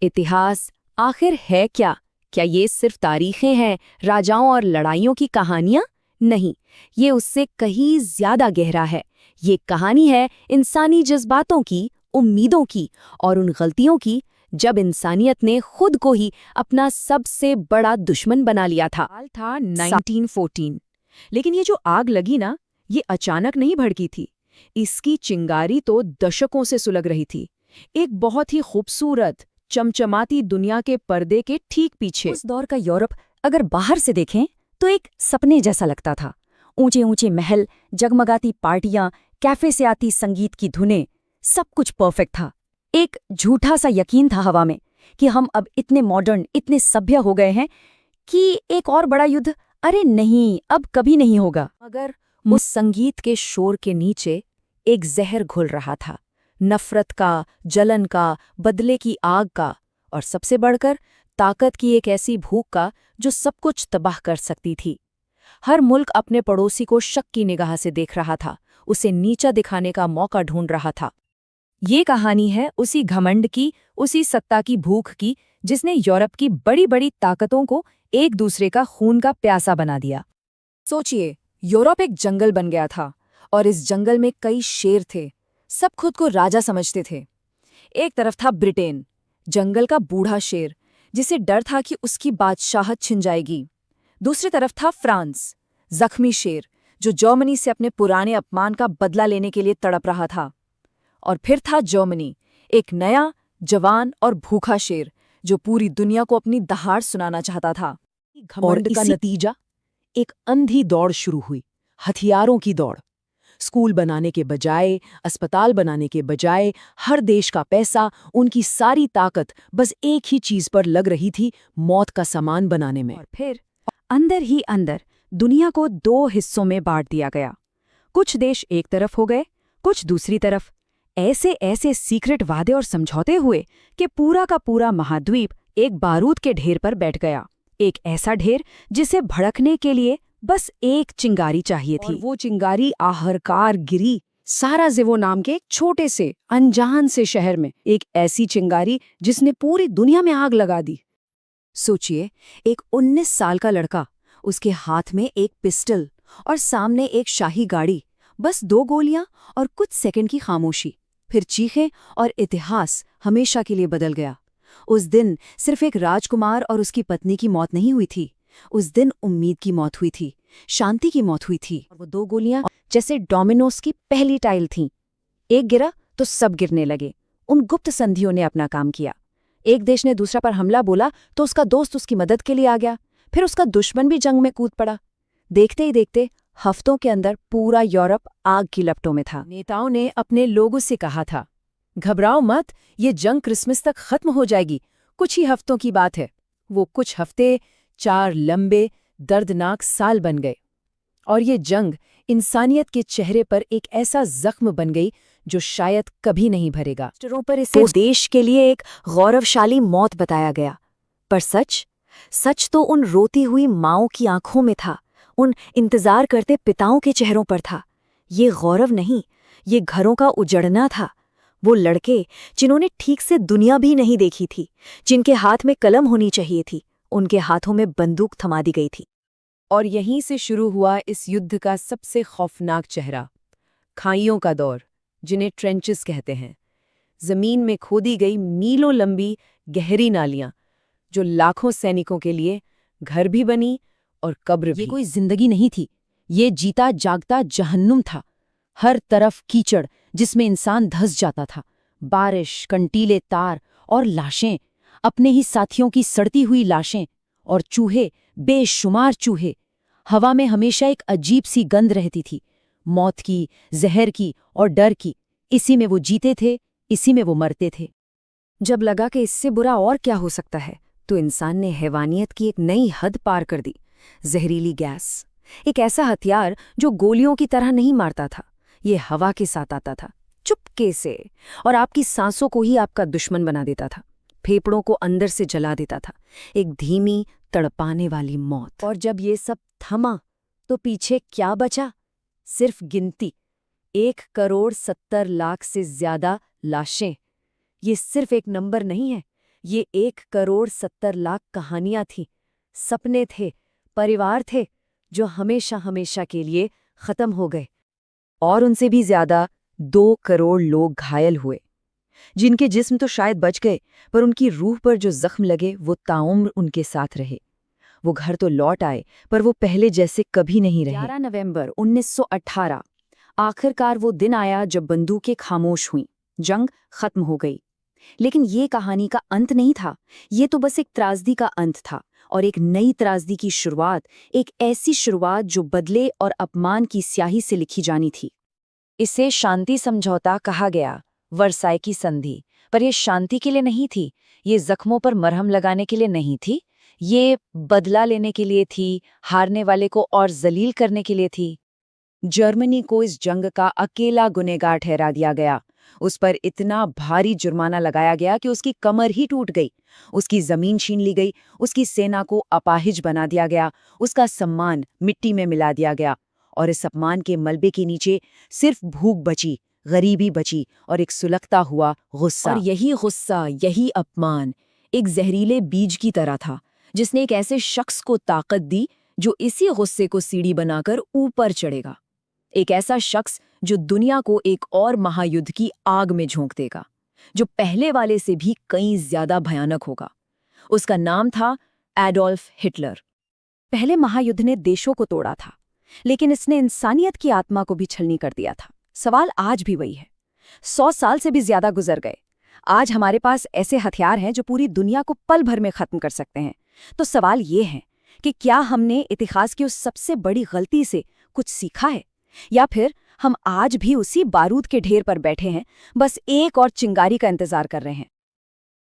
इतिहास आखिर है क्या? क्या ये सिर्फ तारीखें हैं, राजाओं और लड़ाइयों की कहानियां? नहीं, ये उससे कहीं ज्यादा गहरा है। ये कहानी है इंसानी जज्बातों की, उम्मीदों की और उन गलतियों की जब इंसानियत ने खुद को ही अपना सबसे बड़ा दुश्मन बना लिया था। साल था 1914। लेकिन ये जो आग लगी ना, ये अचानक नहीं भड़की थी। इसकी चिंगारी तो दशकों से सुलग रही थी, एक बहुत ही खूबसूरत चमचमाती दुनिया के पर्दे के ठीक पीछे। उस दौर का यूरोप अगर बाहर से देखें तो एक सपने जैसा लगता था। ऊंचे ऊंचे महल, जगमगाती पार्टियां, कैफे से आती संगीत की धुनें, सब कुछ परफेक्ट था। एक झूठा सा यकीन था हवा में कि हम अब इतने मॉडर्न, इतने सभ्य हो गए हैं कि एक और बड़ा युद्ध, अरे नहीं, अब कभी नहीं होगा। मगर उस संगीत के शोर के नीचे एक जहर घुल रहा था, नफरत का, जलन का, बदले की आग का और सबसे बढ़कर ताकत की एक ऐसी भूख का जो सब कुछ तबाह कर सकती थी। हर मुल्क अपने पड़ोसी को शक की निगाह से देख रहा था, उसे नीचा दिखाने का मौका ढूंढ रहा था। ये कहानी है उसी घमंड की, उसी सत्ता की भूख की, जिसने यूरोप की बड़ी बड़ी ताकतों को एक दूसरे का खून का प्यासा बना दिया। सोचिए, यूरोप एक जंगल बन गया था और इस जंगल में कई शेर थे। सब खुद को राजा समझते थे। एक तरफ था ब्रिटेन, जंगल का बूढ़ा शेर, जिसे डर था कि उसकी बादशाहत छिन जाएगी। दूसरी तरफ था फ्रांस, जख्मी शेर, जो जर्मनी से अपने पुराने अपमान का बदला लेने के लिए तड़प रहा था। और फिर था जर्मनी, एक नया, जवान और भूखा शेर, जो पूरी दुनिया को अपनी दहाड़ सुनाना चाहता था। घमंड का नतीजा, एक अंधी दौड़ शुरू हुई, हथियारों की दौड़। स्कूल बनाने के बजाय, अस्पताल बनाने के बजाय, हर देश का पैसा, उनकी सारी ताकत बस एक ही चीज पर लग रही थी, मौत का सामान बनाने में। और फिर अंदर ही अंदर दुनिया को दो हिस्सों में बांट दिया गया। कुछ देश एक तरफ हो गए, कुछ दूसरी तरफ। ऐसे ऐसे सीक्रेट वादे और समझौते हुए कि पूरा का पूरा महाद्वीप एक बारूद के ढेर पर बैठ गया। एक ऐसा ढेर जिसे भड़कने के लिए बस एक चिंगारी चाहिए थी। और वो चिंगारी आहरकार गिरी साराजेवो नाम के एक छोटे से अनजान से शहर में। एक ऐसी चिंगारी जिसने पूरी दुनिया में आग लगा दी। सोचिए, एक 19 साल का लड़का, उसके हाथ में एक पिस्टल और सामने एक शाही गाड़ी, बस 2 गोलियां और कुछ सेकंड की खामोशी, फिर चीखें और इतिहास हमेशा के लिए बदल गया। उस दिन सिर्फ एक राजकुमार और उसकी पत्नी की मौत नहीं हुई थी, उस दिन उम्मीद की मौत हुई थी, शांति की मौत हुई थी। और वो 2 गोलियां जैसे डोमिनोज की पहली टाइल थीं। एक गिरा तो सब गिरने लगे। उन गुप्त संधियों ने अपना काम किया। एक देश ने दूसरा पर हमला बोला तो उसका दोस्त उसकी मदद के लिए आ गया, फिर उसका दुश्मन भी जंग में कूद पड़ा। देखते ही देखते हफ्तों के अंदर पूरा यूरोप आग की लपटों में था। नेताओं ने अपने लोगों से कहा था, घबराओ मत, ये जंग क्रिसमस तक खत्म हो जाएगी, कुछ ही हफ्तों की बात है। वो कुछ हफ्ते 4 लंबे दर्दनाक साल बन गए और ये जंग इंसानियत के चेहरे पर एक ऐसा जख्म बन गई जो शायद कभी नहीं भरेगा। पर इसे देश के लिए एक गौरवशाली मौत बताया गया, पर सच तो उन रोती हुई माँओं की आंखों में था, उन इंतजार करते पिताओं के चेहरों पर था। ये गौरव नहीं, ये घरों का उजड़ना था। वो लड़के जिन्होंने ठीक से दुनिया भी नहीं देखी थी, जिनके हाथ में कलम होनी चाहिए थी, उनके हाथों में बंदूक थमा दी गई थी। और यहीं से शुरू हुआ इस युद्ध का सबसे खौफनाक चेहरा, खाइयों का दौर, जिन्हें ट्रेंचेस कहते हैं। जमीन में खोदी गई मीलों लंबी गहरी नालियां, जो लाखों सैनिकों के लिए घर भी बनी और कब्र भी। ये कोई जिंदगी नहीं थी, ये जीता जागता जहन्नुम था। हर तरफ कीचड़ जिसमें इंसान धंस जाता था, बारिश, कंटीले तार और लाशें, अपने ही साथियों की सड़ती हुई लाशें, और चूहे, बेशुमार चूहे। हवा में हमेशा एक अजीब सी गंध रहती थी, मौत की, जहर की और डर की। इसी में वो जीते थे, इसी में वो मरते थे। जब लगा कि इससे बुरा और क्या हो सकता है, तो इंसान ने हैवानियत की एक नई हद पार कर दी। जहरीली गैस, एक ऐसा हथियार जो गोलियों की तरह नहीं मारता था, ये हवा के साथ आता था, चुपके से, और आपकी सांसों को ही आपका दुश्मन बना देता था, फेफड़ों को अंदर से जला देता था। एक धीमी, तड़पाने वाली मौत। और जब ये सब थमा, तो पीछे क्या बचा? सिर्फ गिनती, 1,70,00,000 से ज्यादा लाशें। ये सिर्फ एक नंबर नहीं है, ये 1,70,00,000 कहानियां थीं, सपने थे, परिवार थे, जो हमेशा हमेशा के लिए खत्म हो गए। और उनसे भी ज्यादा 2 करोड़ लोग घायल हुए, जिनके जिस्म तो शायद बच गए, पर उनकी रूह पर जो जख्म लगे वो ताउम्र उनके साथ रहे। वो घर तो लौट आए, पर वो पहले जैसे कभी नहीं रहे। 11 नवंबर 1918 आखिरकार वो दिन आया जब बंदूकें खामोश हुईं, जंग खत्म हो गई। लेकिन ये कहानी का अंत नहीं था, ये तो बस एक त्रासदी का अंत था, और एक नई त्रासदी की शुरुआत, एक ऐसी शुरुआत जो बदले और अपमान की स्याही से लिखी जानी थी। इसे शांति समझौता कहा गया, वर्साई की संधि। पर यह शांति के लिए नहीं थी, ये जख्मों पर मरहम लगाने के लिए नहीं थी, ये बदला लेने के लिए थी, हारने वाले को और जलील करने के लिए थी। जर्मनी को इस जंग का अकेला गुनहगार ठहरा दिया गया। उस पर इतना भारी जुर्माना लगाया गया कि उसकी कमर ही टूट गई, उसकी जमीन छीन ली गई, उसकी सेना को अपाहिज बना दिया गया, उसका सम्मान मिट्टी में मिला दिया गया, और इस अपमान के मलबे के नीचे सिर्फ भूख बची, गरीबी बची और एक सुलगता हुआ गुस्सा। और यही गुस्सा, यही अपमान एक जहरीले बीज की तरह था, जिसने एक ऐसे शख्स को ताकत दी जो इसी गुस्से को सीढ़ी बनाकर ऊपर चढ़ेगा। एक ऐसा शख्स जो दुनिया को एक और महायुद्ध की आग में झोंक देगा, जो पहले वाले से भी कहीं ज्यादा भयानक होगा। उसका नाम था एडोल्फ हिटलर। पहले महायुद्ध ने देशों को तोड़ा था, लेकिन इसने इंसानियत की आत्मा को भी छलनी कर दिया था। सवाल आज भी वही है। 100 साल से भी ज्यादा गुजर गए। आज हमारे पास ऐसे हथियार हैं जो पूरी दुनिया को पल भर में खत्म कर सकते हैं। तो सवाल ये है कि क्या हमने इतिहास की उस सबसे बड़ी गलती से कुछ सीखा है, या फिर हम आज भी उसी बारूद के ढेर पर बैठे हैं, बस एक और चिंगारी का इंतजार कर रहे हैं।